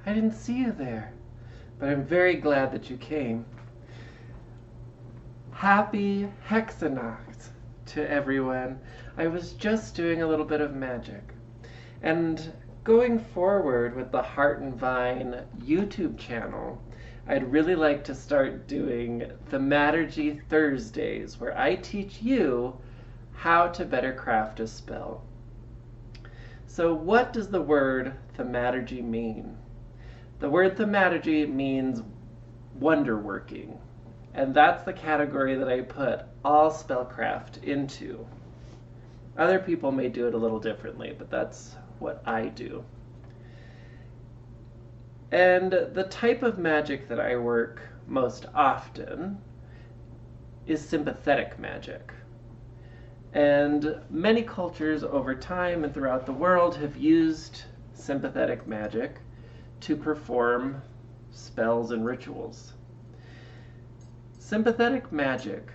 I didn't see you there, but I'm very glad that you came. Happy Hexennacht to everyone. I was just doing a little bit of magic. And going forward with the Heart and Vine YouTube channel, I'd really like to start doing Thaumaturgy Thursdays, where I teach you how to better craft a spell. So what does the word Thaumaturgy mean? The word Thaumaturgy means wonder-working, and that's the category that I put all spellcraft into. Other people may do it a little differently, but that's what I do. And the type of magic that I work most often is sympathetic magic. And many cultures over time and throughout the world have used sympathetic magic to perform spells and rituals. Sympathetic magic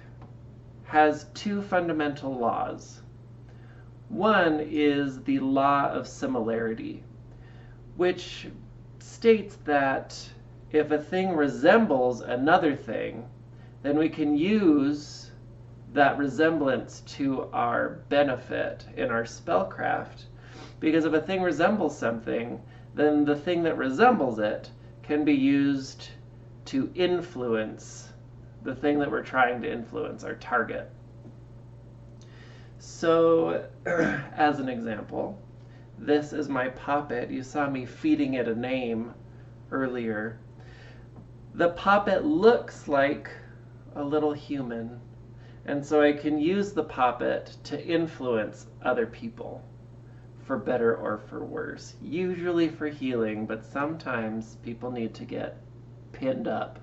has two fundamental laws. One is the law of similarity, which states that if a thing resembles another thing, then we can use that resemblance to our benefit in our spellcraft. Because if a thing resembles something, then the thing that resembles it can be used to influence the thing that we're trying to influence, our target. So, as an example, this is my puppet. You saw me feeding it a name earlier. The puppet looks like a little human, and so I can use the puppet to influence other people, for better or for worse. Usually for healing, but sometimes people need to get pinned up.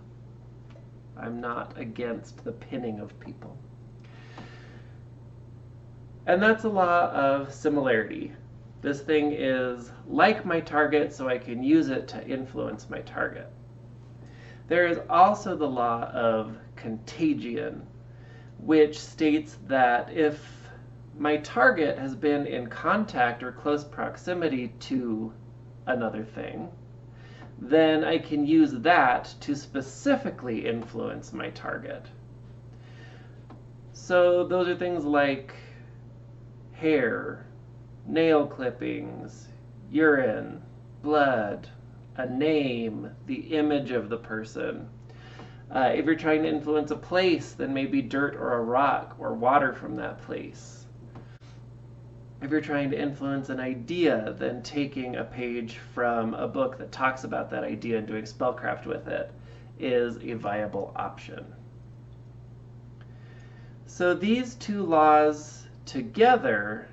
I'm not against the pinning of people. And that's a law of similarity. This thing is like my target, so I can use it to influence my target. There is also the law of contagion, which states that if my target has been in contact or close proximity to another thing, then I can use that to specifically influence my target. So those are things like hair, nail clippings, urine, blood, a name, the image of the person. If you're trying to influence a place, then maybe dirt or a rock or water from that place. If you're trying to influence an idea, then taking a page from a book that talks about that idea and doing spellcraft with it is a viable option. So these two laws together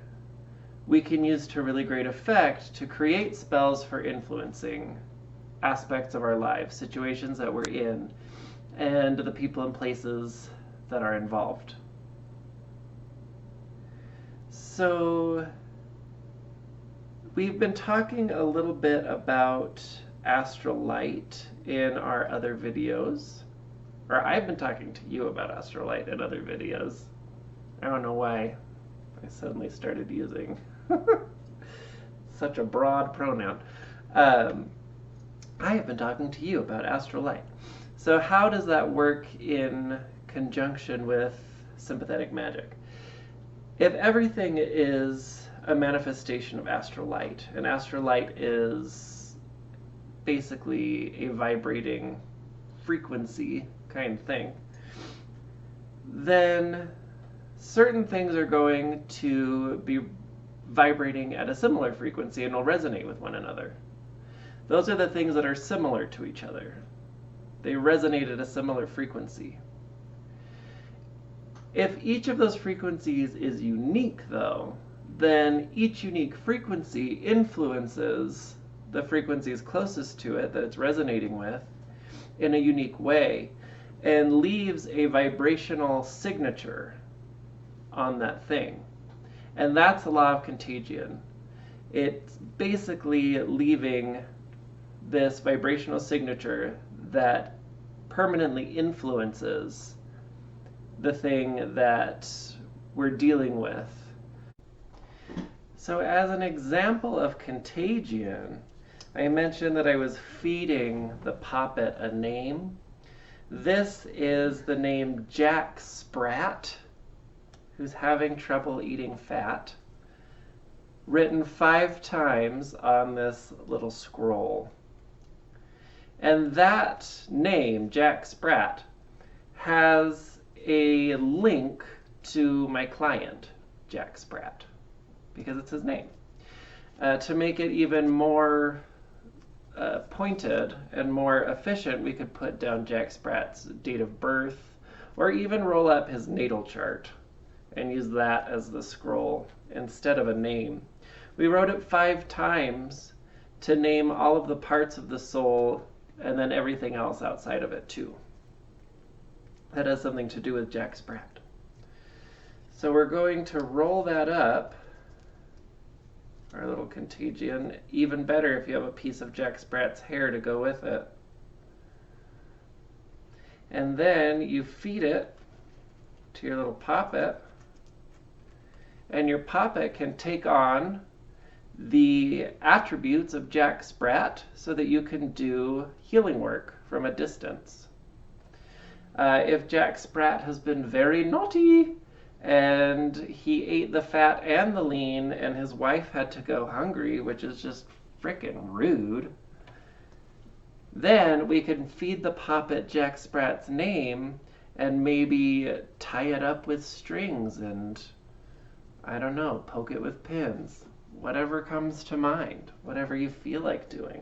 we can use to really great effect to create spells for influencing aspects of our lives, situations that we're in, and the people and places that are involved. So we've been talking a little bit about astral light in our other videos, or I've been talking to you about astral light in other videos. I don't know why I suddenly started using such a broad pronoun. I have been talking to you about astral light. So how does that work in conjunction with sympathetic magic? If everything is a manifestation of astral light, and astral light is basically a vibrating frequency kind of thing, then certain things are going to be vibrating at a similar frequency and will resonate with one another. Those are the things that are similar to each other. They resonate at a similar frequency. If each of those frequencies is unique, though, then each unique frequency influences the frequencies closest to it that it's resonating with in a unique way and leaves a vibrational signature on that thing. And that's the law of contagion. It's basically leaving this vibrational signature that permanently influences the thing that we're dealing with. So as an example of contagion, I mentioned that I was feeding the poppet a name. This is the name Jack Sprat, who's having trouble eating fat, written 5 times on this little scroll. And that name, Jack Sprat, has a link to my client, Jack Sprat, because it's his name. To make it even more pointed and more efficient, we could put down Jack Sprat's date of birth, or even roll up his natal chart and use that as the scroll instead of a name. We wrote it 5 times to name all of the parts of the soul and then everything else outside of it too. That has something to do with Jack Sprat. So we're going to roll that up, our little Contagion. Even better if you have a piece of Jack Sprat's hair to go with it. And then you feed it to your little poppet, and your poppet can take on the attributes of Jack Sprat so that you can do healing work from a distance. If Jack Sprat has been very naughty and he ate the fat and the lean and his wife had to go hungry, which is just frickin' rude, then we can feed the poppet Jack Sprat's name and maybe tie it up with strings and, I don't know, poke it with pins. Whatever comes to mind, whatever you feel like doing.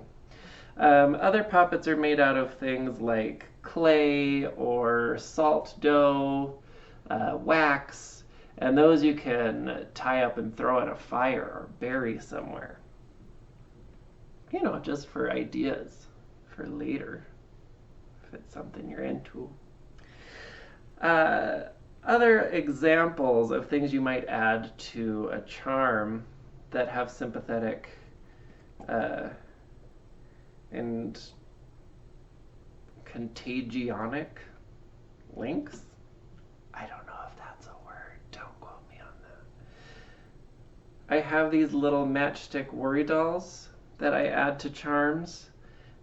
Other poppets are made out of things like clay or salt dough, wax, and those you can tie up and throw in a fire or bury somewhere. You know, just for ideas for later, if it's something you're into. Other examples of things you might add to a charm that have sympathetic and contagionic links. I don't know if that's a word. Don't quote me on that. I have these little matchstick worry dolls that I add to charms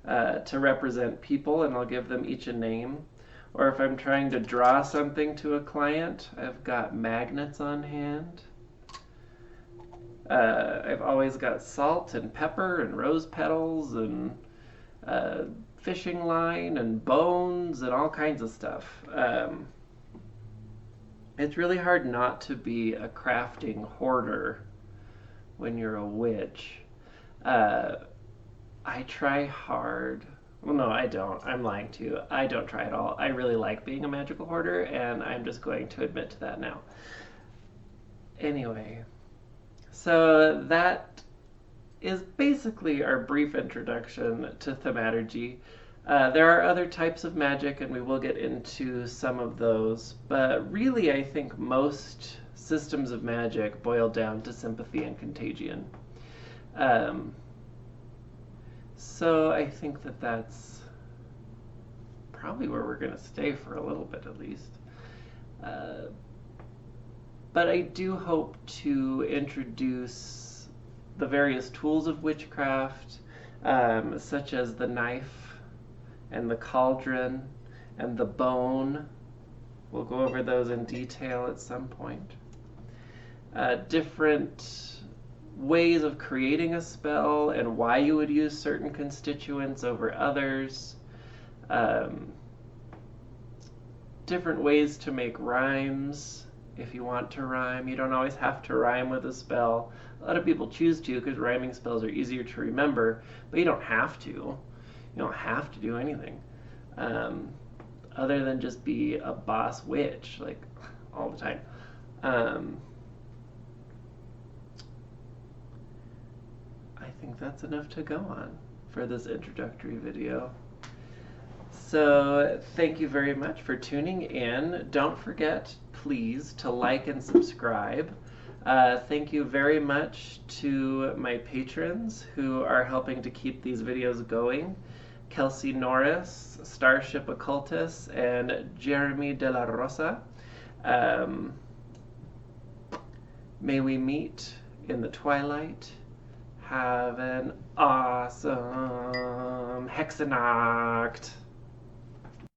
to represent people, and I'll give them each a name. Or if I'm trying to draw something to a client, I've got magnets on hand. I've always got salt and pepper and rose petals and fishing line and bones and all kinds of stuff. It's really hard not to be a crafting hoarder when you're a witch. I try hard. Well, no, I don't. I'm lying to you. I don't try at all. I really like being a magical hoarder, and I'm just going to admit to that now. Anyway. So that is basically our brief introduction to Thaumaturgy. There are other types of magic, and we will get into some of those, but really I think most systems of magic boil down to sympathy and contagion. So I think that that's probably where we're going to stay for a little bit at least. But I do hope to introduce the various tools of witchcraft, such as the knife and the cauldron and the bone. We'll go over those in detail at some point. Different ways of creating a spell and why you would use certain constituents over others. Different ways to make rhymes. If you want to rhyme, you don't always have to rhyme with a spell. A lot of people choose to because rhyming spells are easier to remember, but you don't have to. You don't have to do anything other than just be a boss witch, like all the time. I think that's enough to go on for this introductory video. So thank you very much for tuning in. Don't forget, please, to like and subscribe. Thank you very much to my patrons who are helping to keep these videos going. Kelsey Norris, Starship Occultus, and Jeremy De La Rosa. May we meet in the twilight. Have an awesome Hexennacht.